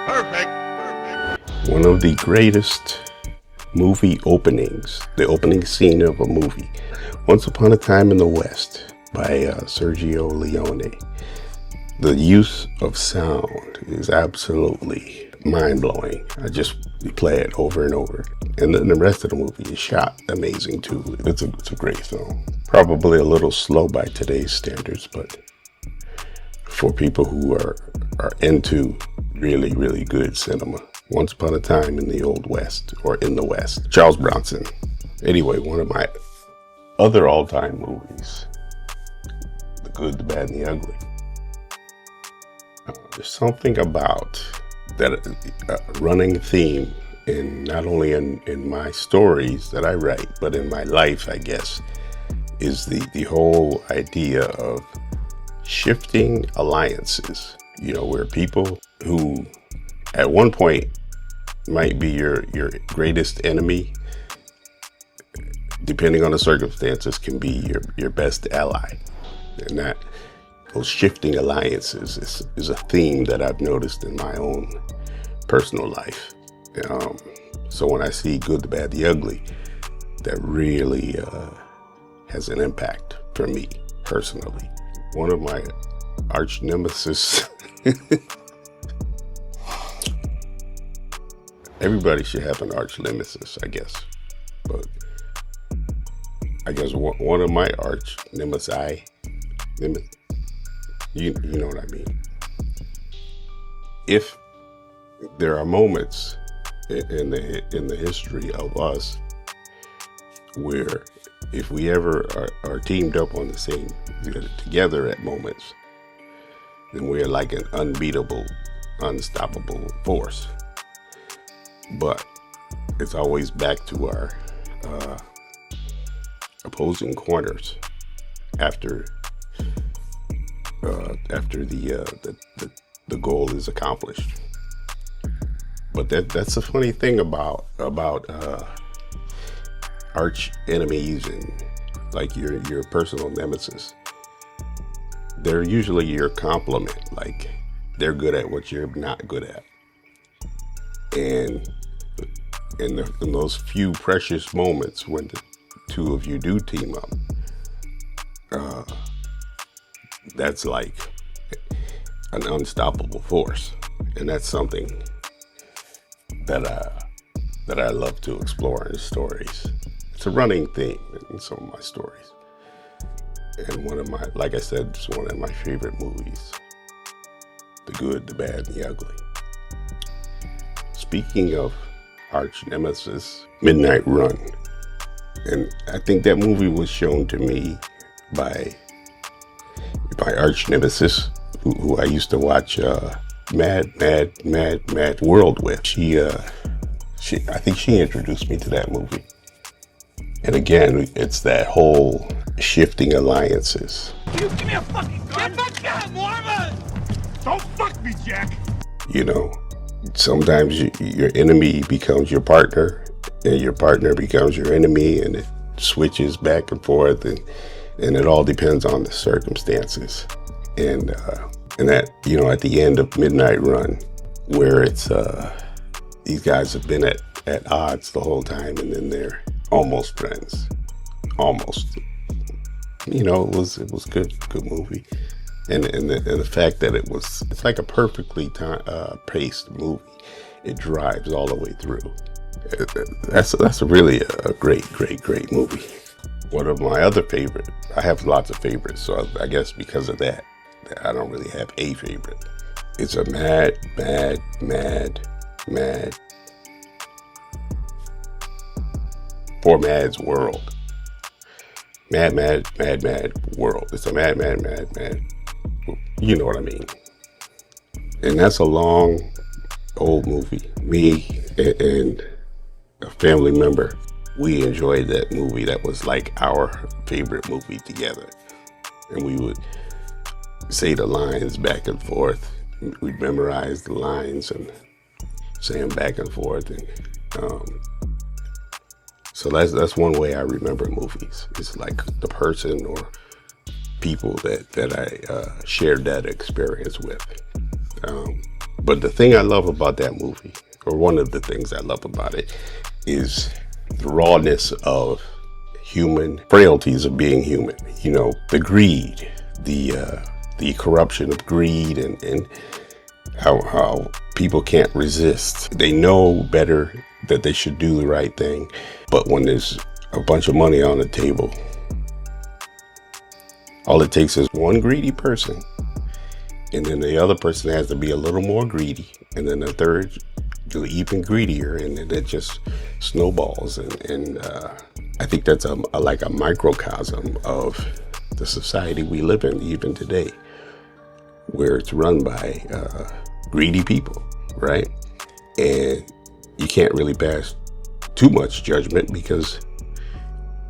One of the greatest movie openings, the opening scene of a movie, Once Upon a Time in the West by Sergio Leone. The use of sound is absolutely mind-blowing. I just play it over and over. And then the rest of the movie is shot amazing too. It's a great film. Probably a little slow by today's standards, but for people who are into really, really good cinema. Once Upon a Time in the Old West, or in the West. Charles Bronson. Anyway, one of my other all-time movies, The Good, the Bad, and the Ugly. There's something about that running theme in not only in my stories that I write, but in my life, I guess, is the whole idea of shifting alliances. You know, where people who at one point might be your greatest enemy, depending on the circumstances, can be your best ally. And that those shifting alliances is a theme that I've noticed in my own personal life. So when I see Good, the Bad, the Ugly, that really has an impact for me personally. One of my arch nemesis. Everybody should have an arch nemesis, I guess. But I guess one of my arch nemesis, you know what I mean. If there are moments in the history of us where if we ever are teamed up on the same together at moments, then we're like an unbeatable, unstoppable force. But it's always back to our opposing corners after the goal is accomplished. But that's the funny thing about arch enemies and like your personal nemesis. They're usually your complement. Like they're good at what you're not good at. And in those few precious moments when the two of you do team up, that's like an unstoppable force. And that's something that I love to explore in stories. It's a running theme in some of my stories. And one of my, like I said, it's one of my favorite movies. The Good, the Bad, and the Ugly. Speaking of arch nemesis, Midnight Run. And I think that movie was shown to me by arch nemesis, who I used to watch Mad World with. I think she introduced me to that movie. And again, it's that whole shifting alliances. You give me a fucking gun! Get back down, Mormon! Don't fuck me, Jack! You know, sometimes your enemy becomes your partner, and your partner becomes your enemy, and it switches back and forth, and it all depends on the circumstances. And that, you know, at the end of Midnight Run, where it's these guys have been at odds the whole time, and then they're almost friends, almost. You know, it was good movie, and the fact that it's like a perfectly paced movie. It drives all the way through. That's really a great movie. One of my other favorite. I have lots of favorites, so I guess because of that, I don't really have a favorite. It's a mad for Mad's world. Mad world. It's a mad. You know what I mean. And that's a long, old movie. Me and a family member, we enjoyed that movie. That was like our favorite movie together. And we would say the lines back and forth. We'd memorize the lines and say them back and forth. And so that's one way I remember movies. It's like the person or people that I shared that experience with. But the thing I love about that movie, or one of the things I love about it, is the rawness of human frailties of being human. You know, the greed, the corruption of greed, and how people can't resist. They know better that they should do the right thing, but when there's a bunch of money on the table, all it takes is one greedy person, and then the other person has to be a little more greedy, and then the third even greedier, and then it just snowballs. And I think that's like a microcosm of the society we live in even today, where it's run by greedy people, right? And you can't really pass too much judgment, because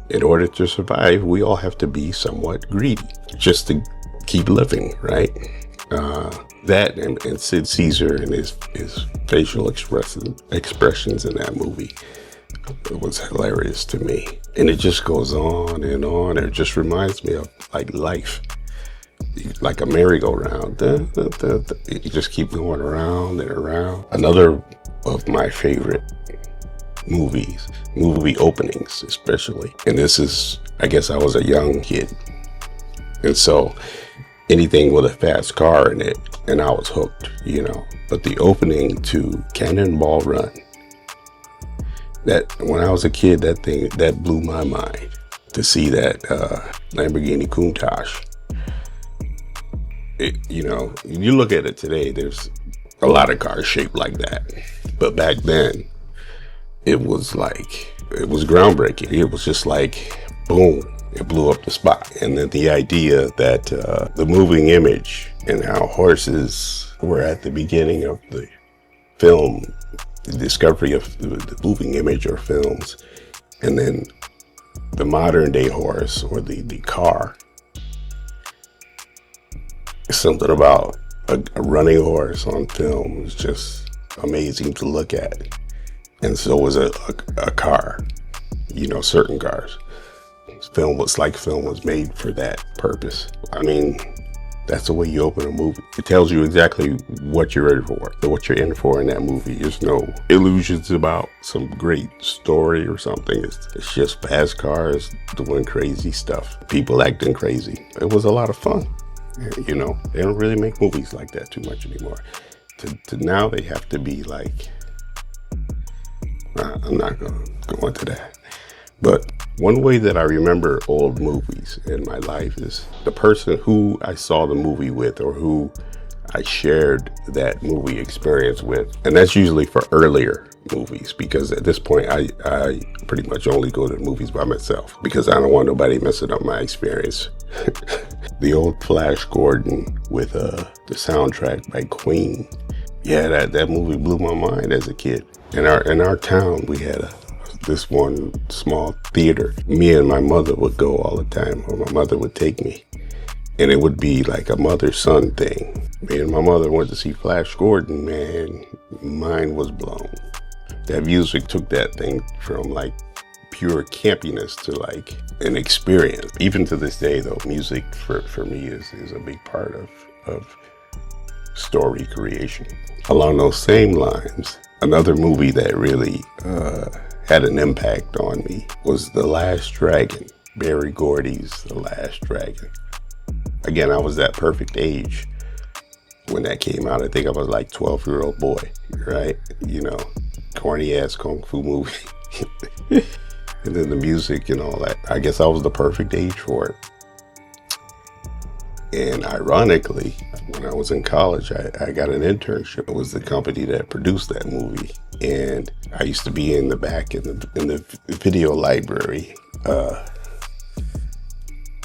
in order to survive, we all have to be somewhat greedy just to keep living, right? That and Sid Caesar and his facial expressions in that movie, it was hilarious to me. And it just goes on and on. It just reminds me of like life, like a merry-go-round. You just keep going around and around. Another of my favorite movie openings especially. And this is, I guess I was a young kid, and so anything with a fast car in it, and I was hooked, you know. But the opening to Cannonball Run, that when I was a kid, that blew my mind, to see that Lamborghini Countach. You know, you look at it today, there's a lot of cars shaped like that, but back then it was groundbreaking. It was just like, boom, it blew up the spot. And then the idea that the moving image and how horses were at the beginning of the film, the discovery of the moving image or films, and then the modern day horse or the car. Something about a running horse on film is just amazing to look at. And so was a car, you know, certain cars. Film was made for that purpose. I mean, that's the way you open a movie. It tells you exactly what you're in for. What you're in for in that movie. There's no illusions about some great story or something. It's just fast cars doing crazy stuff. People acting crazy. It was a lot of fun. You know, they don't really make movies like that too much anymore. To now they have to be like, I'm not going to go into that. But one way that I remember old movies in my life is the person who I saw the movie with, or who I shared that movie experience with. And that's usually for earlier movies, because at this point I pretty much only go to the movies by myself, because I don't want nobody messing up my experience. The old Flash Gordon with the soundtrack by Queen. Yeah, that movie blew my mind as a kid. In our town, we had this one small theater. Me and my mother would go all the time, or my mother would take me. And it would be like a mother-son thing. Me and my mother went to see Flash Gordon, man. Mind was blown. That music took that thing from like pure campiness to like an experience. Even to this day though, music for me is a big part of story creation. Along those same lines, another movie that really had an impact on me was The Last Dragon, Barry Gordy's The Last Dragon. Again, I was that perfect age when that came out. I think I was like 12-year-old boy, right? You know, corny ass kung fu movie. And then the music and all that. I guess I was the perfect age for it. And ironically, when I was in college, I got an internship. It was the company that produced that movie. And I used to be in the back in the video library,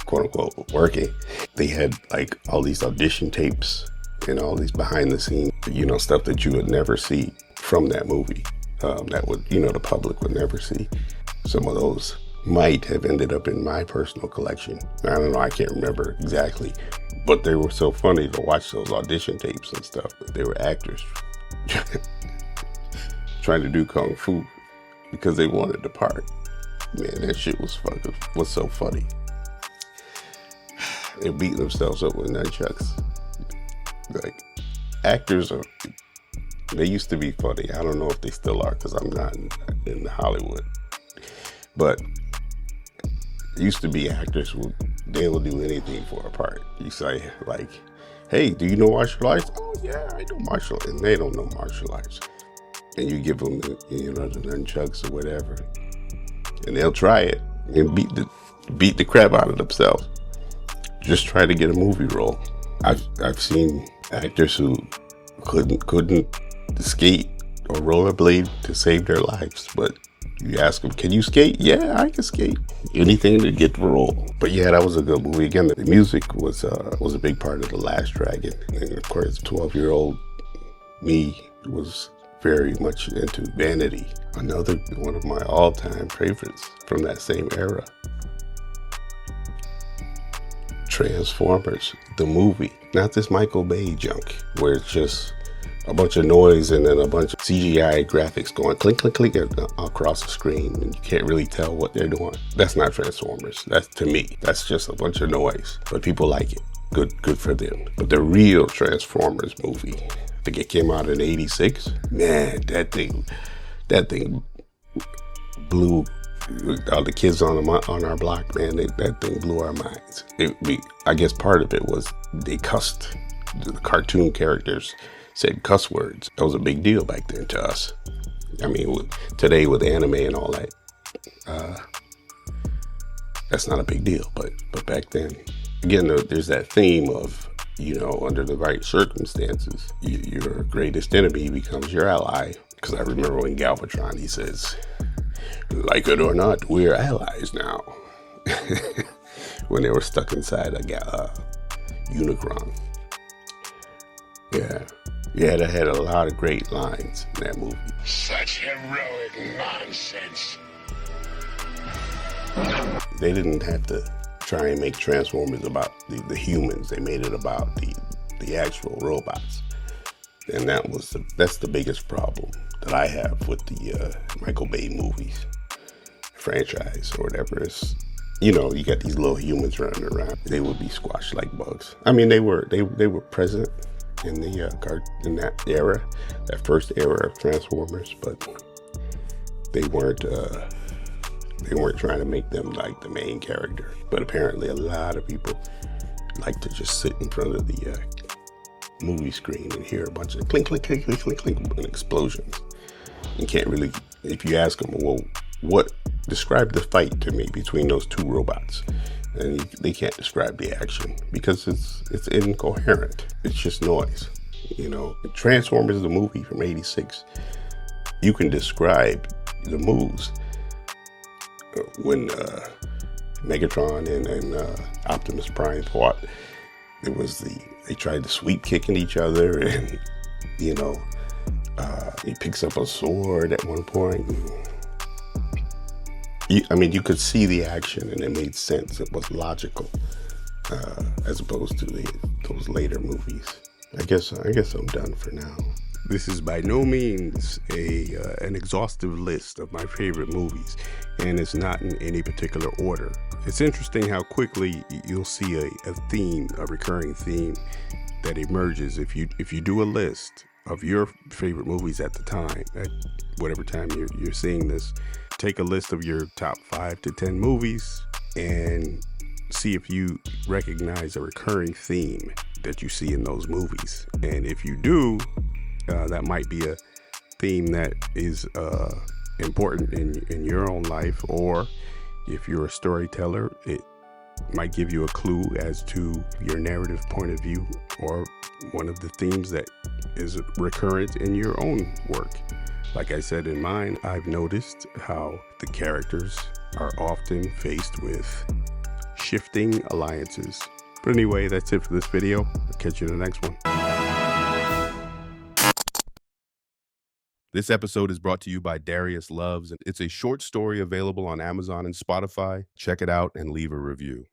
quote unquote, working. They had like all these audition tapes and all these behind the scenes, you know, stuff that you would never see from that movie. That would, you know, the public would never see. Some of those might have ended up in my personal collection. I don't know, I can't remember exactly, but they were so funny to watch those audition tapes and stuff. They were actors trying to do kung fu because they wanted the part. Man, that shit was so funny. They're beating themselves up with nunchucks. Like, actors are They used to be funny. I don't know if they still are because I'm not in Hollywood. But it used to be actors who they will do anything for a part. You say like, "Hey, do you know martial arts?" "Oh yeah, I know martial arts," and they don't know martial arts. And you give them the nunchucks or whatever, and they'll try it and beat the crap out of themselves. Just try to get a movie role. I've seen actors who couldn't skate or rollerblade to save their lives, but you ask them, "Can you skate?" "Yeah, I can skate." Anything to get the role. But yeah, that was a good movie. Again, the music was a big part of The Last Dragon, and of course, 12-year-old me was very much into Vanity. Another one of my all-time favorites from that same era. Transformers, the movie, not this Michael Bay junk where it's just a bunch of noise and then a bunch of CGI graphics going clink, clink, clink across the screen, and you can't really tell what they're doing. That's not Transformers. That's, to me, that's just a bunch of noise. But people like it. Good for them. But the real Transformers movie, I think it came out in '86. Man, that thing blew all the kids on our block. Man, that thing blew our minds. I guess part of it was they cussed. The cartoon characters said cuss words. That was a big deal back then to us. I mean, today with anime and all that, that's not a big deal. But back then, again, there's that theme of, under the right circumstances, your greatest enemy becomes your ally. Because I remember when Galvatron, he says, "Like it or not, we're allies now." When they were stuck inside a Unicron. Yeah, that had a lot of great lines in that movie. Such heroic nonsense. They didn't have to try and make Transformers about the humans. They made it about the actual robots. And that's the biggest problem that I have with the Michael Bay movies franchise or whatever. It's, you got these little humans running around. They would be squashed like bugs. I mean, they were present in in that era, that first era of Transformers, but they weren't trying to make them like the main character. But apparently, a lot of people like to just sit in front of the movie screen and hear a bunch of clink, clink, clink, clink, clink, clink, and explosions. You can't really, if you ask them, well, describe the fight to me between those two robots, and they can't describe the action because it's incoherent. It's just noise. Transformers, the movie from '86, you can describe the moves. When Megatron and Optimus Prime fought, they tried to sweep kicking each other, and he picks up a sword at one point. You could see the action, and it made sense. It was logical, as opposed to those later movies. I guess I'm done for now. This is by no means an exhaustive list of my favorite movies, and it's not in any particular order. It's interesting how quickly you'll see a theme, a recurring theme that emerges if you do a list of your favorite movies at the time, at whatever time you're seeing this. Take a list of your top 5 to 10 movies and see if you recognize a recurring theme that you see in those movies. And if you do, that might be a theme that is important in your own life, or if you're a storyteller, it might give you a clue as to your narrative point of view, or one of the themes that is recurrent in your own work. Like I said in mine, I've noticed how the characters are often faced with shifting alliances. But anyway, that's it for this video. I'll catch you in the next one. This episode is brought to you by Darius Loves. It's a short story available on Amazon and Spotify. Check it out and leave a review.